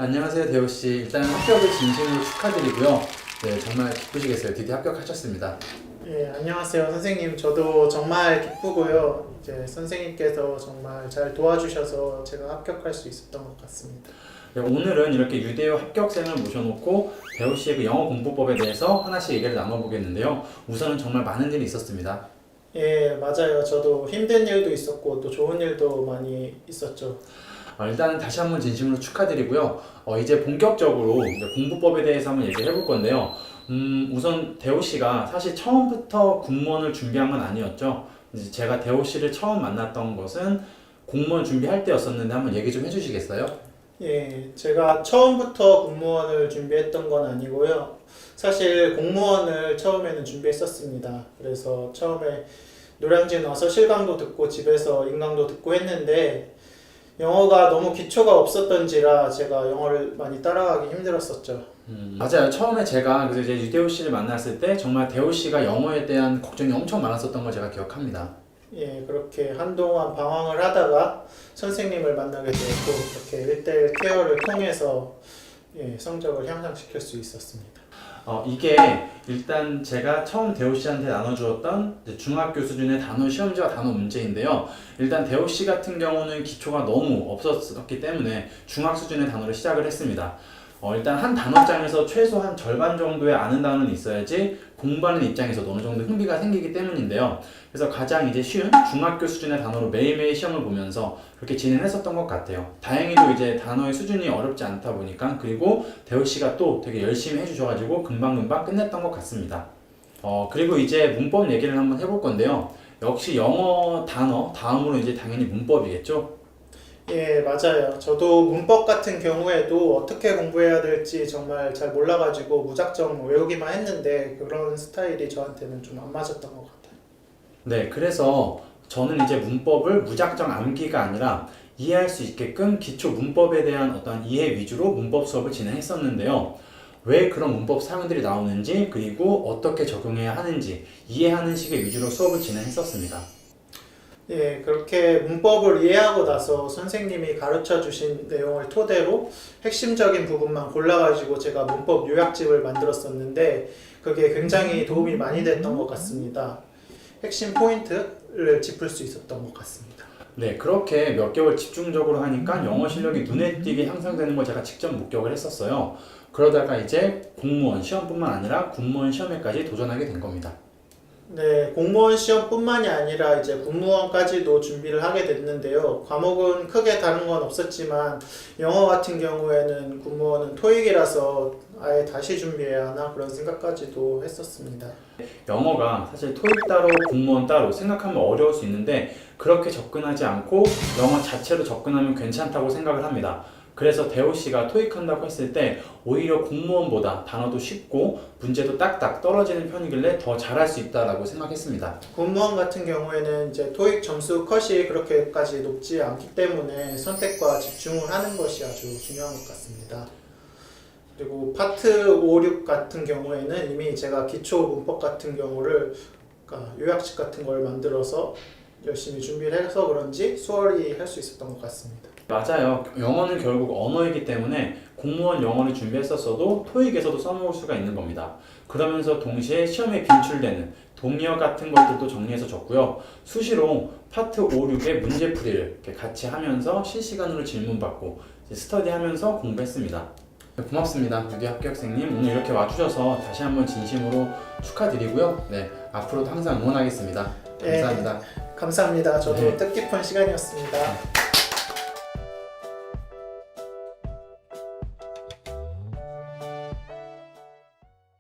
안녕하세요, 대호씨. 일단 합격을 진심으로 축하드리고요. 네, 정말 기쁘시겠어요. 드디어 합격하셨습니다. 예, 안녕하세요, 선생님. 저도 정말 기쁘고요. 이제 선생님께서 정말 잘 도와주셔서 제가 합격할 수 있었던 것 같습니다. 네, 오늘은 이렇게 유대호 합격생을 모셔놓고 대호씨의 그 영어 공부법에 대해서 하나씩 얘기를 나눠보겠는데요. 우선은 정말 많은 일이 있었습니다. 예, 맞아요. 저도 힘든 일도 있었고 또 좋은 일도 많이 있었죠. 일단은 다시 한번 진심으로 축하드리고요. 이제 본격적으로 이제 공부법에 대해서 한번 얘기를 해볼 건데요. 우선 대호씨가 사실 처음부터 공무원을 준비한 건 아니었죠. 이제 제가 대호씨를 처음 만났던 것은 공무원 준비할 때였었는데 한번 얘기 좀 해주시겠어요? 예, 제가 처음부터 공무원을 준비했던 건 아니고요. 사실 공무원을 처음에는 준비했었습니다. 그래서 처음에 노량진 와서 실강도 듣고 집에서 인강도 듣고 했는데 영어가 너무 기초가 없었던지라 제가 영어를 많이 따라가기 힘들었었죠. 맞아요. 처음에 제가 그래서 이제 유대호 씨를 만났을 때 정말 대호 씨가 영어에 대한 걱정이 엄청 많았었던 걸 제가 기억합니다. 예, 그렇게 한동안 방황을 하다가 선생님을 만나게 되었고 이렇게 1대1 케어를 통해서 성적을 향상시킬 수 있었습니다. 이게 일단 제가 처음 대호 씨한테 나눠주었던 이제 중학교 수준의 단어 시험지와 단어 문제인데요. 일단 대호 씨 같은 경우는 기초가 너무 없었기 때문에 중학 수준의 단어를 시작을 했습니다. 일단 한 단어장에서 최소한 절반 정도의 아는 단어는 있어야지 공부하는 입장에서도 어느 정도 흥미가 생기기 때문인데요. 그래서 가장 이제 쉬운 중학교 수준의 단어로 매일매일 시험을 보면서 그렇게 진행했었던 것 같아요. 다행히도 이제 단어의 수준이 어렵지 않다 보니까 그리고 대호 씨가 또 되게 열심히 해주셔가지고 금방금방 끝냈던 것 같습니다. 그리고 이제 문법 얘기를 한번 해볼 건데요. 역시 영어 단어 다음으로 이제 당연히 문법이겠죠. 예, 맞아요. 저도 문법 같은 경우에도 어떻게 공부해야 될지 정말 잘 몰라가지고 무작정 외우기만 했는데 그런 스타일이 저한테는 좀 안 맞았던 것 같아요. 네, 그래서 저는 이제 문법을 무작정 암기가 아니라 이해할 수 있게끔 기초 문법에 대한 어떤 이해 위주로 문법 수업을 진행했었는데요. 왜 그런 문법 사용들이 나오는지 그리고 어떻게 적용해야 하는지 이해하는 식의 위주로 수업을 진행했었습니다. 예, 그렇게 문법을 이해하고 나서 선생님이 가르쳐 주신 내용을 토대로 핵심적인 부분만 골라가지고 제가 문법 요약집을 만들었었는데 그게 굉장히 도움이 많이 됐던 것 같습니다. 핵심 포인트를 짚을 수 있었던 것 같습니다. 네, 그렇게 몇 개월 집중적으로 하니까 영어 실력이 눈에 띄게 향상되는 걸 제가 직접 목격을 했었어요. 그러다가 이제 공무원 시험뿐만 아니라 군무원 시험에까지 도전하게 된 겁니다. 네, 공무원 시험뿐만이 아니라 이제 군무원까지도 준비를 하게 됐는데요. 과목은 크게 다른 건 없었지만 영어 같은 경우에는 군무원은 토익이라서 아예 다시 준비해야 하나 그런 생각까지도 했었습니다. 영어가 사실 토익 따로 공무원 따로 생각하면 어려울 수 있는데 그렇게 접근하지 않고 영어 자체로 접근하면 괜찮다고 생각을 합니다. 그래서 대호 씨가 토익 한다고 했을 때 오히려 공무원보다 단어도 쉽고 문제도 딱딱 떨어지는 편이길래 더 잘할 수 있다라고 생각했습니다. 군무원 같은 경우에는 이제 토익 점수 컷이 그렇게까지 높지 않기 때문에 선택과 집중을 하는 것이 아주 중요한 것 같습니다. 그리고 파트 5, 6 같은 경우에는 이미 제가 기초 문법 같은 경우를 그러니까 요약집 같은 걸 만들어서 열심히 준비를 해서 그런지 수월히 할 수 있었던 것 같습니다. 맞아요. 영어는 결국 언어이기 때문에 공무원 영어를 준비했었어도 토익에서도 써먹을 수가 있는 겁니다. 그러면서 동시에 시험에 빈출되는 동의어 같은 것들도 정리해서 적고요. 수시로 파트 5, 6의 문제풀이를 이렇게 같이 하면서 실시간으로 질문받고 스터디하면서 공부했습니다. 네, 고맙습니다. 유대 합격생님. 오늘 이렇게 와주셔서 다시 한번 진심으로 축하드리고요. 네, 앞으로도 항상 응원하겠습니다. 감사합니다. 감사합니다. 저도 네. 뜻깊은 시간이었습니다.